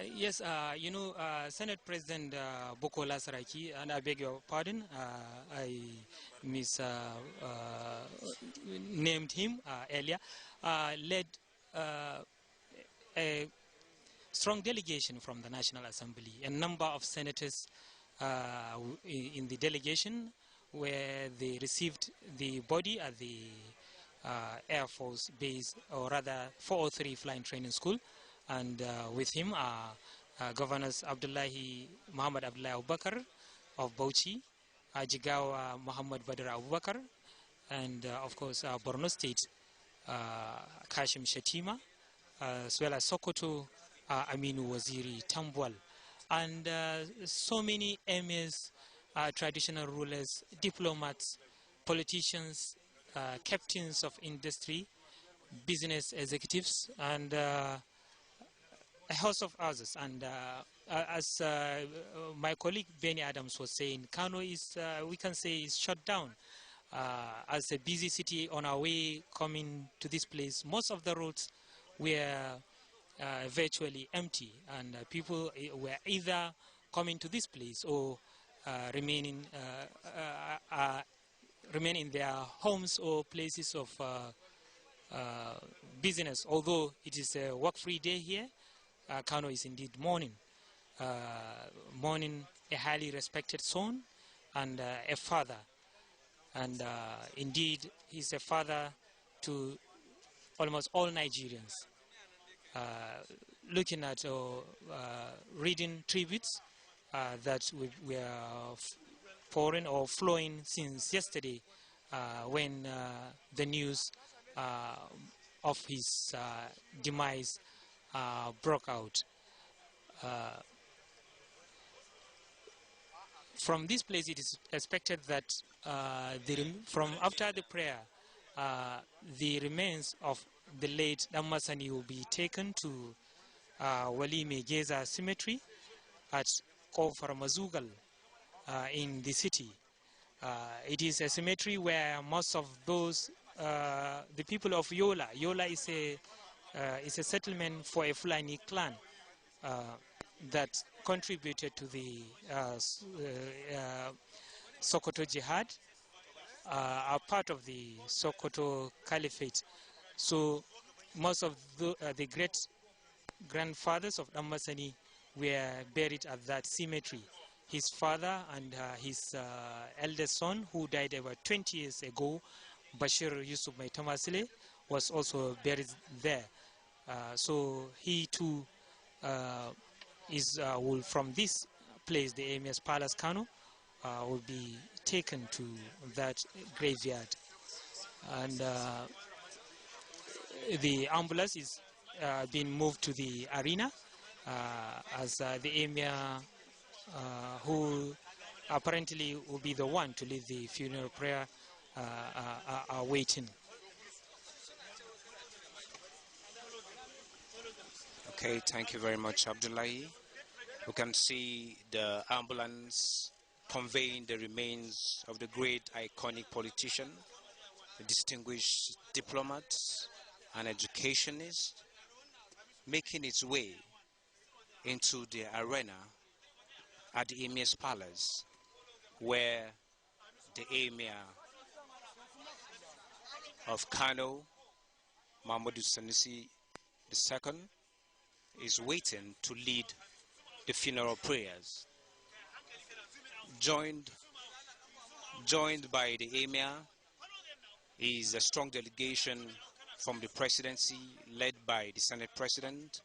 Yes, Senate President Bukola Saraki, and I beg your pardon, I named him earlier, led a strong delegation from the National Assembly. A number of senators in the delegation where they received the body at the Air Force Base, or rather 403 Flying Training School. And with him are Governors Muhammad Abdullahi Abubakar of Bauchi, Jigawa Muhammad Badr Abubakar, and of course Borno State, Kashim Shatima, as well as Sokoto, Aminu Waziri Tambwal, and so many emirs, traditional rulers, diplomats, politicians, captains of industry, business executives, and a host of others. And as my colleague Benny Adams was saying, Kano is, we can say, is shut down as a busy city. On our way coming to this place, most of the roads were virtually empty, and people were either coming to this place or remaining in their homes or places of business. Although it is a work-free day here, Kano is indeed mourning. Mourning a highly respected son and a father. And indeed, he's a father to almost all Nigerians. Looking at reading tributes that we are pouring or flowing since yesterday when the news of his demise broke out. From this place, it is expected that from after the prayer, the remains of the late Dan Masanin will be taken to Wali Megeza Cemetery at Kofar Mazugal in the city. It is a cemetery where most of those, the people of Yola is a settlement for a Fulani clan that contributed to the Sokoto Jihad, are part of the Sokoto Caliphate. So most of the great grandfathers of Dan Masanin were buried at that cemetery. His father and his eldest son, who died about 20 years ago, Bashir Yusuf Maitama Sule, was also buried there. So he too will, from this place, the Emir's Palace Kano, will be taken to that graveyard. And the ambulance is being moved to the arena as the Emir, who apparently will be the one to lead the funeral prayer, are waiting. Okay, thank you very much, Abdullahi. We can see the ambulance conveying the remains of the great iconic politician, a distinguished diplomat and educationist, making its way into the arena at the Emir's Palace, where the Emir of Kano, Mahmoud Sanusi II, is waiting to lead the funeral prayers. Joined by the Emir is a strong delegation from the presidency led by the Senate President,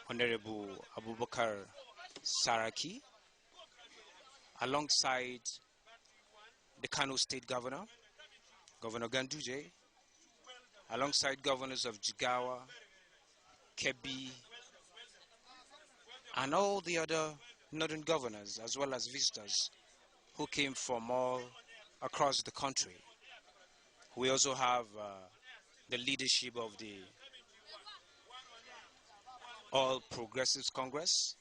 Honorable Abubakar Saraki, alongside the Kano State Governor, Governor Ganduje, alongside governors of Jigawa, Kebbi, and all the other northern governors, as well as visitors who came from all across the country. We also have the leadership of the All Progressives Congress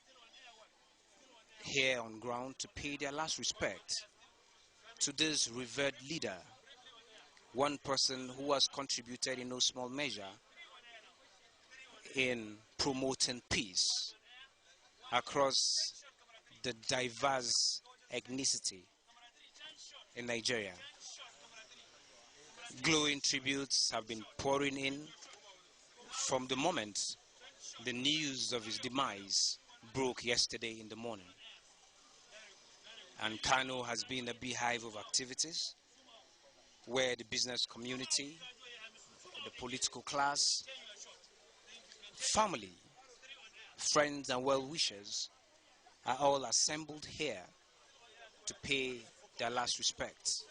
here on ground to pay their last respect to this revered leader, one person who has contributed in no small measure in promoting peace across the diverse ethnicity in Nigeria. Glowing tributes have been pouring in from the moment the news of his demise broke yesterday in the morning. And Kano has been a beehive of activities where the business community, the political class, family, friends and well-wishers are all assembled here to pay their last respects.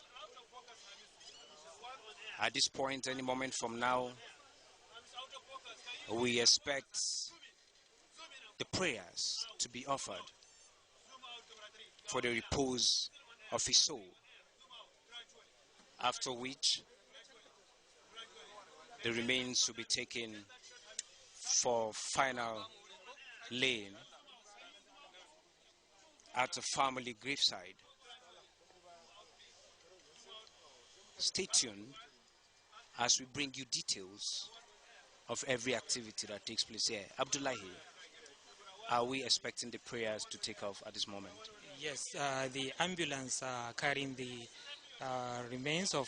At this point, any moment from now, we expect the prayers to be offered for the repose of his soul, after which the remains will be taken for final laying at the family graveside. Stay tuned as we bring you details of every activity that takes place here. Abdullahi, are we expecting the prayers to take off at this moment? Yes, the ambulance carrying the remains of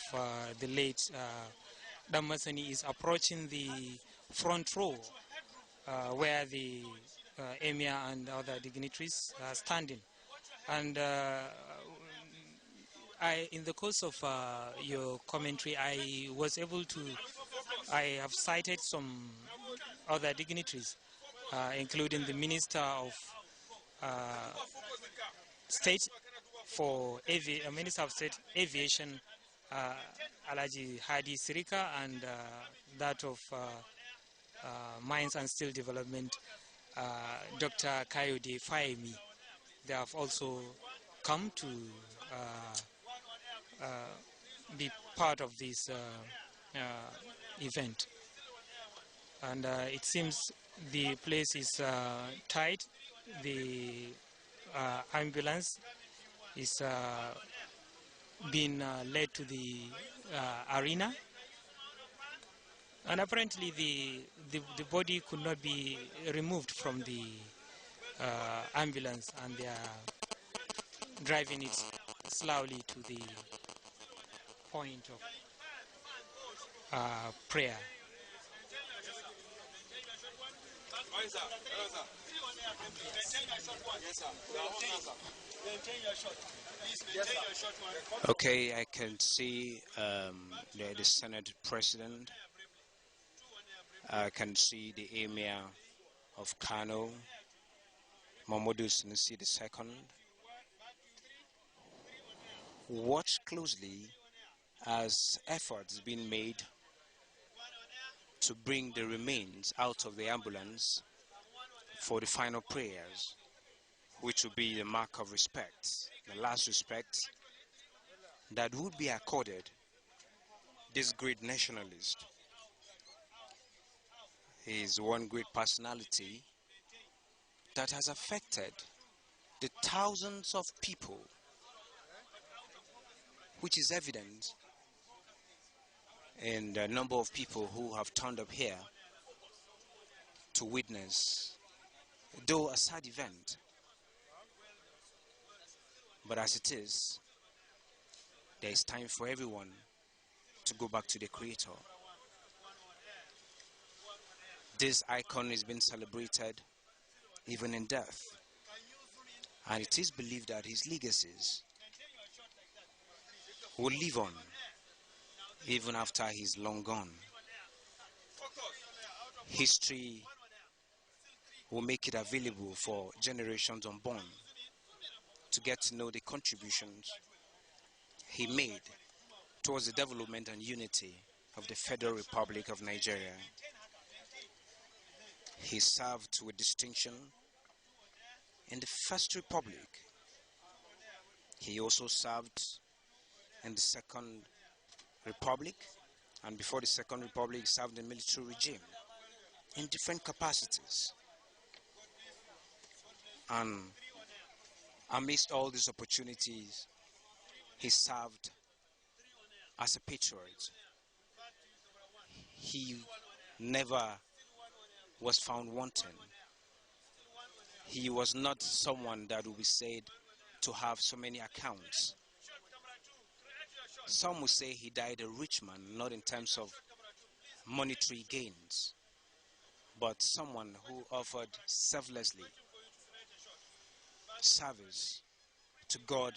the late Dan Masanin is approaching the front row where the emir and other dignitaries are standing. And in the course of your commentary, I have cited some other dignitaries, including the Minister of State for Minister of State Aviation, Alaji Hadi Sirika, and that of Mines and Steel Development, Dr. Kayode Fayemi. They have also come to be part of this event. And it seems the place is tight. The ambulance is being led to the arena, and apparently the body could not be removed from the ambulance, and they are driving it slowly to the point of prayer. Okay, I can see the Senate President. I can see the Emir of Kano, Momodu Sanusi II. Watch closely as efforts being made to bring the remains out of the ambulance for the final prayers, which will be the mark of respect, the last respect that would be accorded this great nationalist. He is one great personality that has affected the thousands of people, which is evident in the number of people who have turned up here to witness, though a sad event. But as it is, there is time for everyone to go back to the Creator. This icon is being celebrated even in death, and it is believed that his legacies will live on even after he's long gone. History will make it available for generations unborn to get to know the contributions he made towards the development and unity of the Federal Republic of Nigeria. He served with distinction in the First Republic. He also served in the Second Republic, and before the Second Republic, he served in the military regime in different capacities. And amidst all these opportunities, he served as a patriot. He never was found wanting. He was not someone that will be said to have so many accounts. Some will say he died a rich man, not in terms of monetary gains, but someone who offered selflessly service to God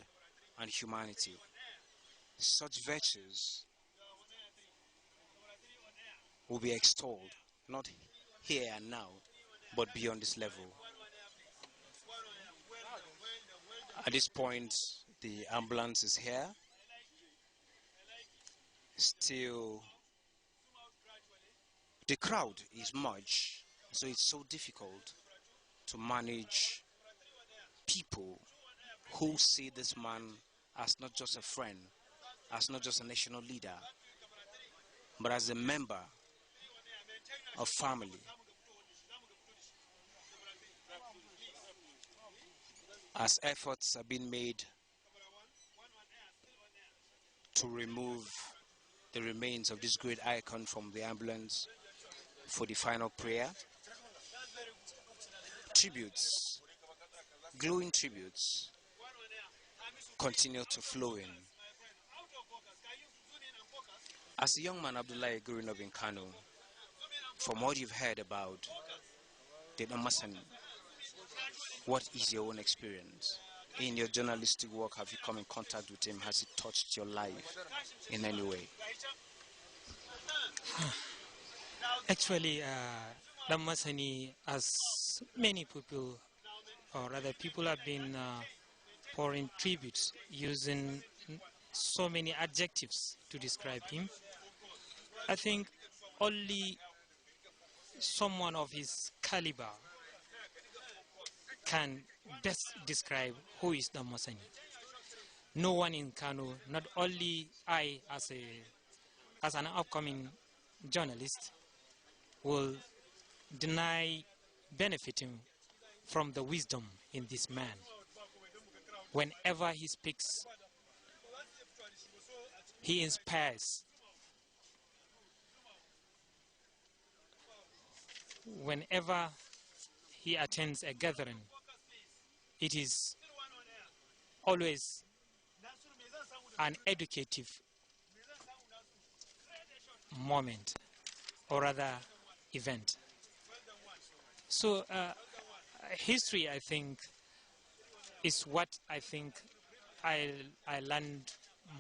and humanity. Such virtues will be extolled, not here and now, but beyond this level. At this point, the ambulance is here. Still, the crowd is much, so it's so difficult to manage people who see this man as not just a friend, as not just a national leader, but as a member of family. As efforts are being made to remove the remains of this great icon from the ambulance for the final prayer, tributes, glowing tributes, continue to flow in. As a young man, Abdullahi, growing up in Kano, from what you've heard about Dan Masanin, what is your own experience? In your journalistic work, have you come in contact with him? Has it touched your life in any way? Actually, Dan Masani, as many people, or rather people have been pouring tributes using so many adjectives to describe him. I think only someone of his caliber can best describe who is Dan Masani. No one in Kano, not only I as an upcoming journalist, will deny benefiting from the wisdom in this man. Whenever he speaks, he inspires. Whenever he attends a gathering, it is always an educative moment, or rather event. So history, I think, is what I think I learned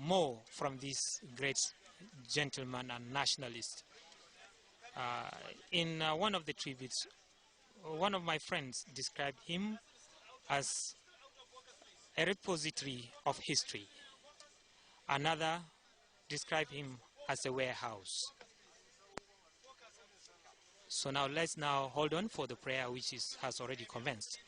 more from this great gentleman and nationalist. In one of the tributes, one of my friends described him as a repository of history. Another described him as a warehouse. So now let's hold on for the prayer which has already commenced.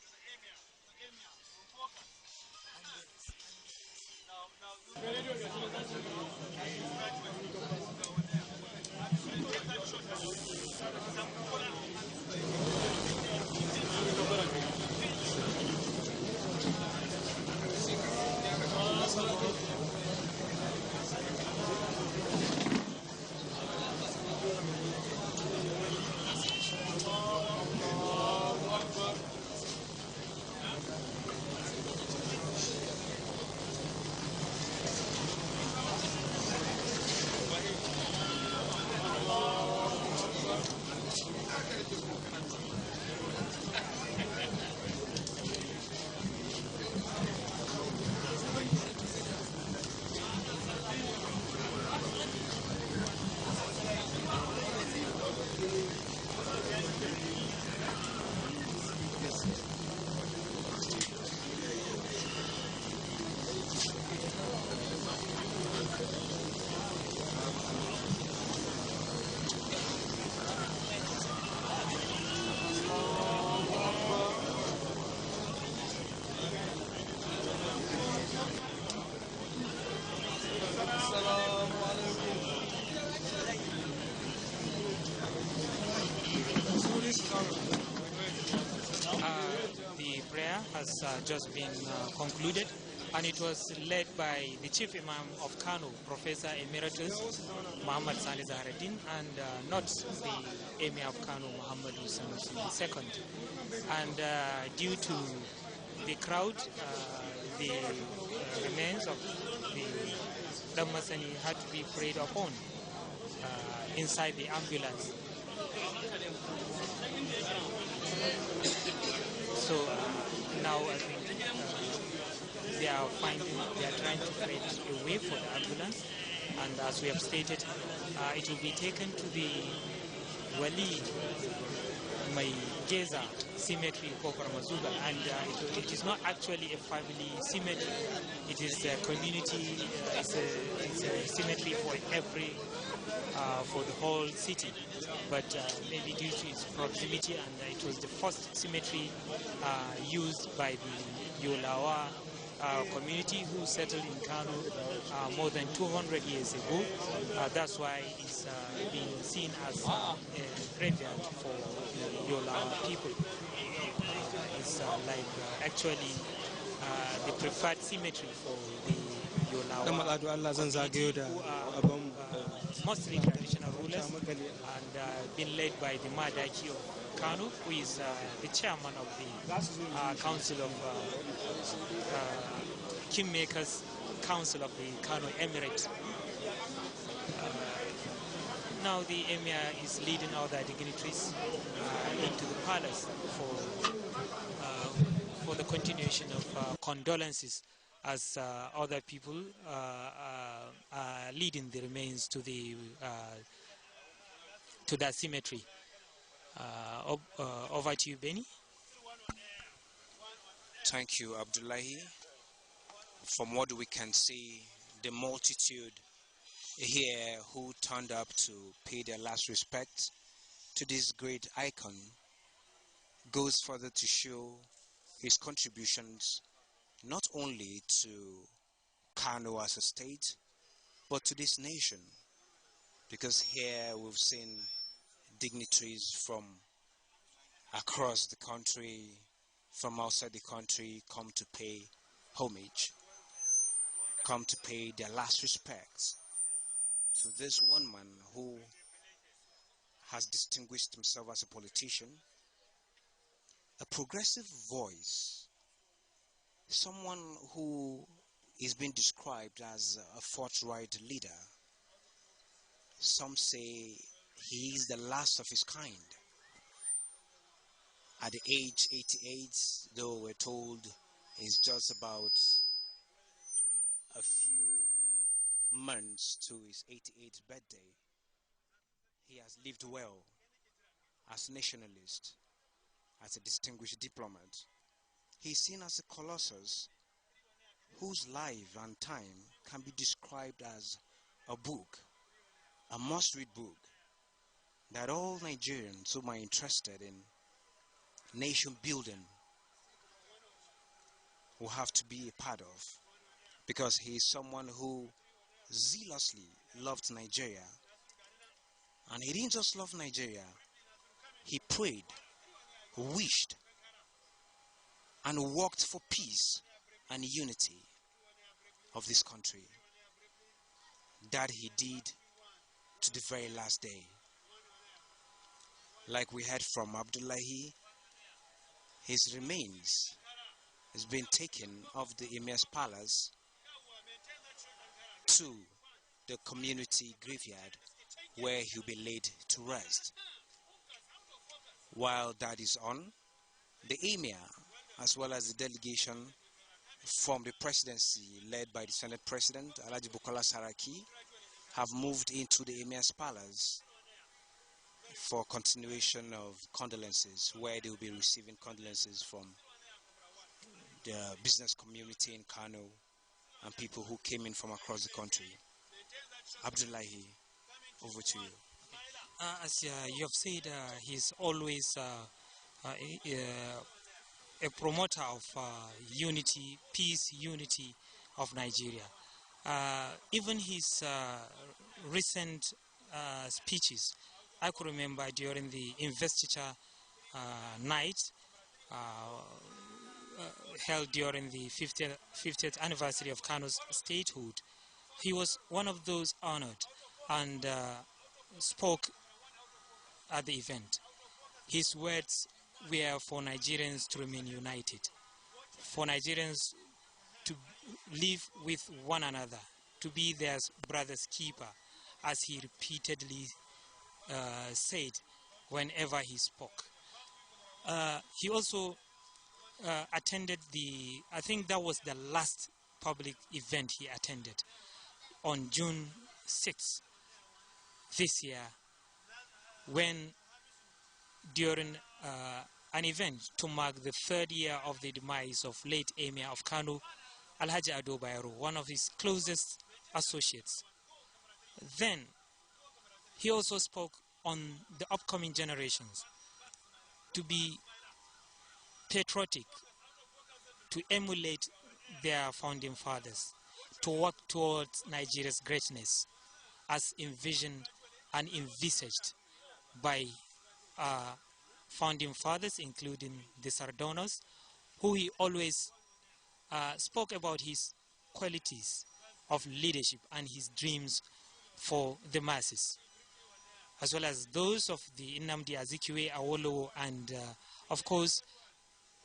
The prayer has just been concluded. and it was led by the Chief Imam of Kano, Professor Emeritus Muhammad Sani Zahareddin, and not the Emir of Kano, Muhammad Sanusi II. And due to the crowd, the remains of the Dan Masanin had to be prayed upon inside the ambulance. So now I think they are trying to create a way for the ambulance, and as we have stated, it will be taken to the Wali Maigeza cemetery for Mazuga, and it is not actually a family cemetery. It is a community. It's a cemetery for for the whole city. But maybe due to its proximity, and it was the first cemetery used by the Yolawa community who settled in Kano more than 200 years ago. That's why it's being seen as a graveyard for the Yolawa people. It's actually the preferred cemetery for the Yolawa community, who are mostly traditional rulers, and been led by the Madaki of Kano, who is the chairman of the Council of Kingmakers Council of the Kano Emirate. Now the Emir is leading other dignitaries into the palace for the continuation of condolences, as other people are leading the remains to that cemetery. Over to you, Benny. Thank you, Abdullahi. From what we can see, the multitude here who turned up to pay their last respect to this great icon goes further to show his contributions not only to Kano as a state, but to this nation, because here we've seen dignitaries from across the country, from outside the country, come to pay homage, come to pay their last respects to this one man who has distinguished himself as a politician, a progressive voice, someone who is being described as a forthright leader. Some say he is the last of his kind. At the age 88, though we're told he's just about a few months to his 88th birthday, he has lived well as a nationalist, as a distinguished diplomat. He's seen as a colossus whose life and time can be described as a book, a must-read book that all Nigerians who are interested in nation building will have to be a part of, because he is someone who zealously loved Nigeria. And he didn't just love Nigeria, he prayed, wished, and worked for peace and unity of this country. That he did to the very last day. Like we heard from Abdullahi, his remains has been taken off the Emir's palace to the community graveyard, where he'll be laid to rest. While that is on, the Emir, as well as the delegation from the presidency led by the Senate President, Alhaji Bukola Saraki, have moved into the Emir's palace for continuation of condolences, where they will be receiving condolences from the business community in Kano and people who came in from across the country. Abdullahi, over to you. As you have said, he's always a promoter of unity, peace, unity of Nigeria. Even his recent speeches, I could remember during the investiture night, held during the 50th anniversary of Kano's statehood. He was one of those honored and spoke at the event. His words were for Nigerians to remain united, for Nigerians to live with one another, to be their brother's keeper, as he repeatedly said whenever he spoke. He also attended I think that was the last public event he attended on June 6th this year, when during an event to mark the 3rd year of the demise of late Emir of Kano, Alhaji Ado Bayero, one of his closest associates. Then he also spoke on the upcoming generations to be patriotic, to emulate their founding fathers, to work towards Nigeria's greatness as envisioned and envisaged by founding fathers, including the Sardonas, who he always spoke about his qualities of leadership and his dreams for the masses, as well as those of the Nnamdi Azikiwe, Awolowo, and of course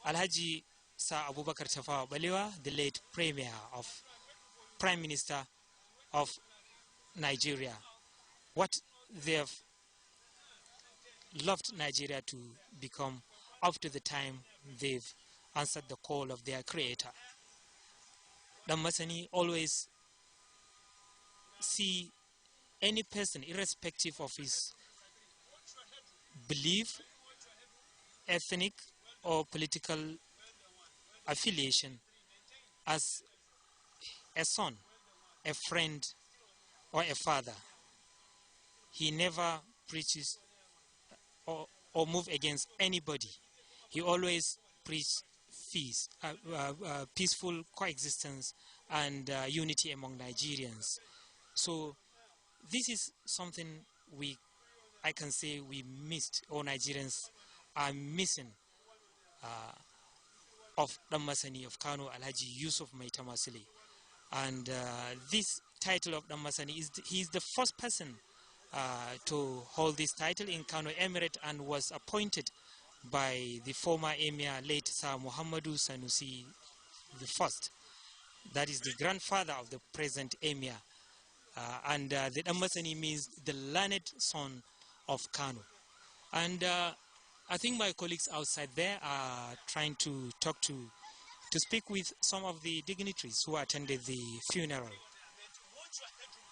Alhaji Sir Abubakar Tafawa Balewa, the late Prime Minister of Nigeria. What they have loved Nigeria to become up to the time they've answered the call of their creator. Dan Masani always see any person, irrespective of his belief, ethnic or political affiliation, as a son, a friend, or a father. He never preaches or move against anybody. He always preaches peaceful coexistence and unity among Nigerians. So this is something I can say we missed, or Nigerians are missing, of Dan Masani of Kano, Alhaji Yusuf Maitama Sule. And this title of Dan Masani, he's the first person to hold this title in Kano Emirate, and was appointed by the former Emir, late Sir Muhammadu Sanusi I. That is the grandfather of the present Emir. And the Dan Masani means the learned son of Kano. And I think my colleagues outside there are trying to speak with some of the dignitaries who attended the funeral.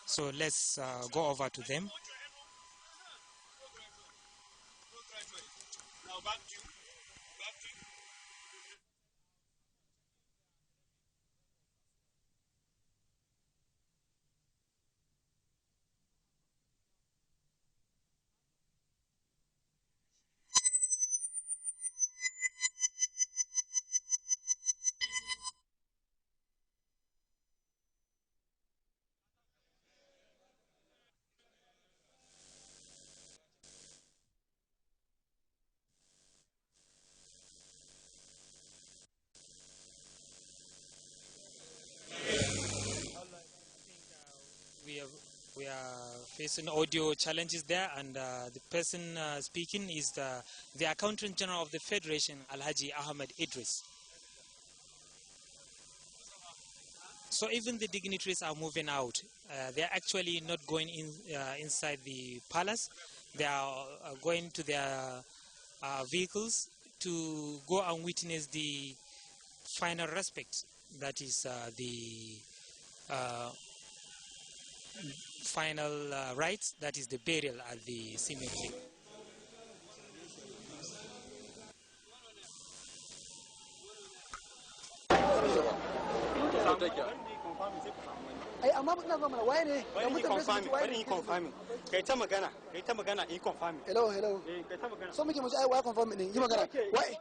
So let's go over to them. We are facing audio challenges there, and the person speaking is the Accountant General of the Federation, Alhaji Ahmed Idris. So even the dignitaries are moving out. They are actually not going inside the palace. They are going to their vehicles to go and witness the final respect, that is the final rites, that is the burial at the cemetery. Hello. So much I confirm it. You magana. Why?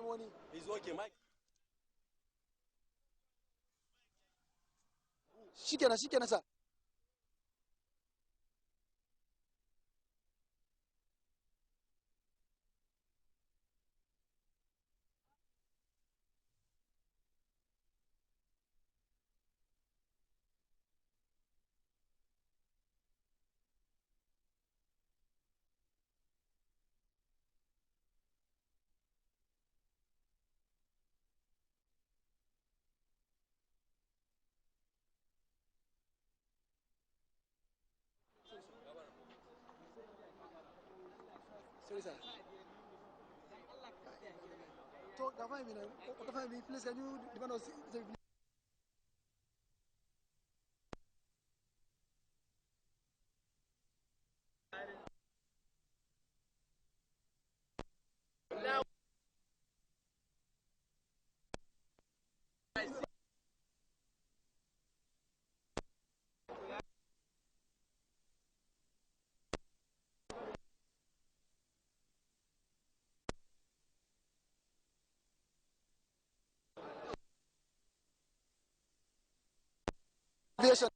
money. He's okay, Mike. Shikenan sir. Sorry sir. So, please can you depend on aviation?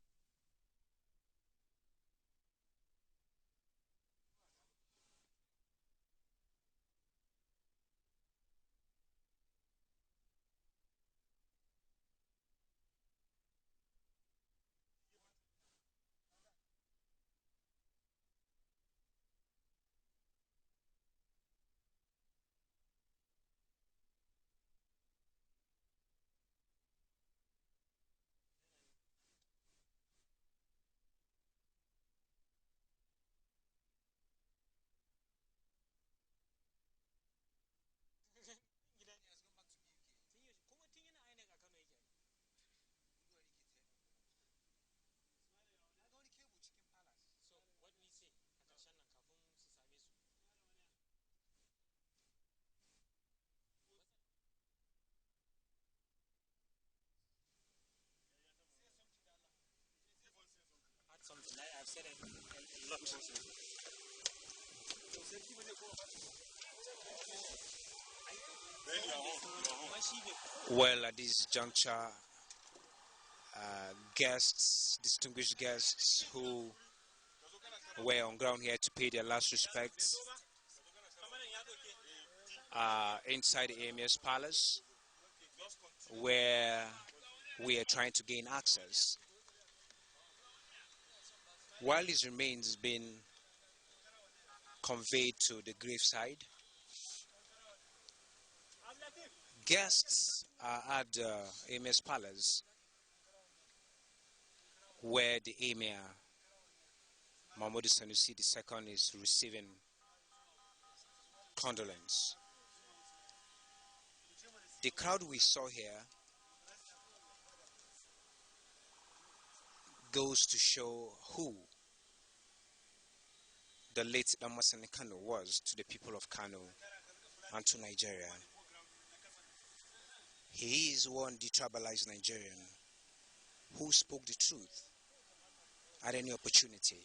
Something I've said a lot. Well, at this juncture, guests, distinguished guests who were on ground here to pay their last respects inside the Emir's palace, where we are trying to gain access. While his remains been conveyed to the graveside, guests are at the Emir's palace, where the Emir Mahmoud Sanusi II is receiving condolence. The crowd we saw here goes to show who the late Dan Masanin Kano was to the people of Kano and to Nigeria. He is one detribalized Nigerian who spoke the truth at any opportunity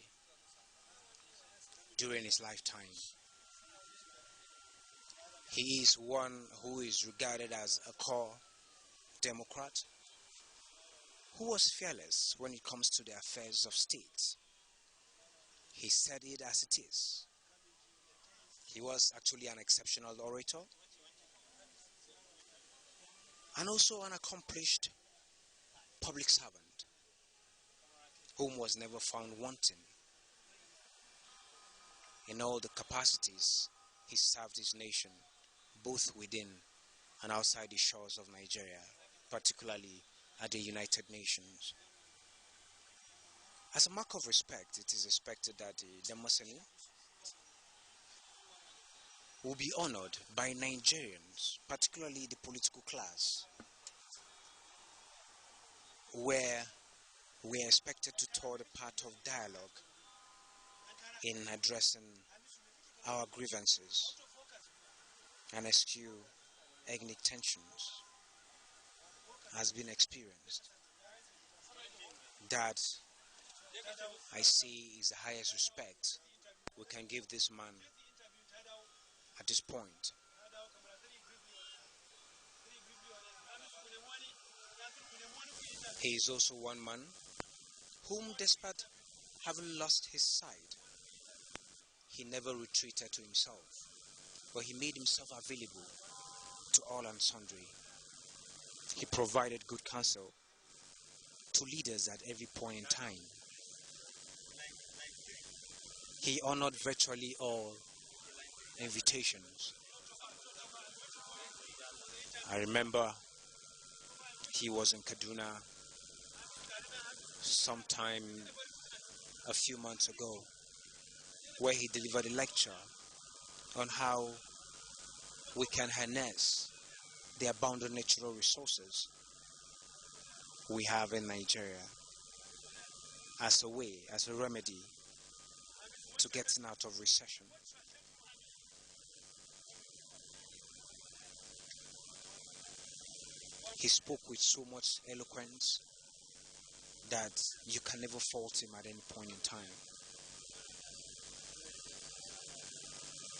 during his lifetime. He is one who is regarded as a core Democrat who was fearless when it comes to the affairs of state. He said it as it is. He was actually an exceptional orator and also an accomplished public servant whom was never found wanting. In all the capacities, he served his nation, both within and outside the shores of Nigeria, particularly at the United Nations. As a mark of respect, it is expected that the Masani will be honored by Nigerians, particularly the political class, where we are expected to tour the path of dialogue in addressing our grievances and eschew ethnic tensions has been experienced. That I see is the highest respect we can give this man at this point. He is also one man whom, despite having lost his sight, he never retreated to himself, but he made himself available to all and sundry. He provided good counsel to leaders at every point in time. He honored virtually all invitations. I remember he was in Kaduna sometime a few months ago, where he delivered a lecture on how we can harness the abundant natural resources we have in Nigeria as a way, as a remedy to getting out of recession. He spoke with so much eloquence that you can never fault him at any point in time.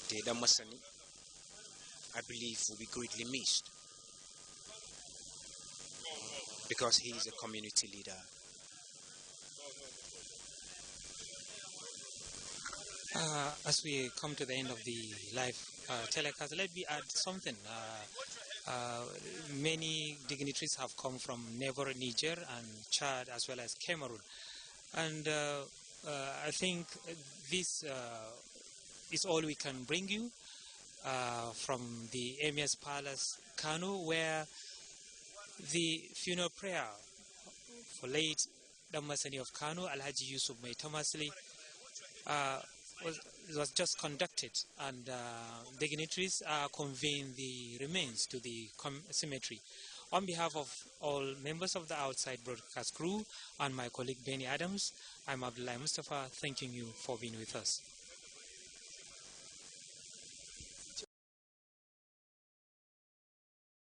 Dan Masanin, I believe, will be greatly missed because he is a community leader. As we come to the end of the live telecast, let me add something. Many dignitaries have come from neighboring Niger and Chad as well as Cameroon, and I think this is all we can bring you from the Emir's Palace, Kano, where the funeral prayer for late Dan Masanin of Kano, Alhaji Yusuf Maitama Sule, was just conducted, and dignitaries are conveying the remains to the cemetery. On behalf of all members of the Outside Broadcast crew and my colleague Benny Adams, I'm Abdullah Mustafa, thanking you for being with us.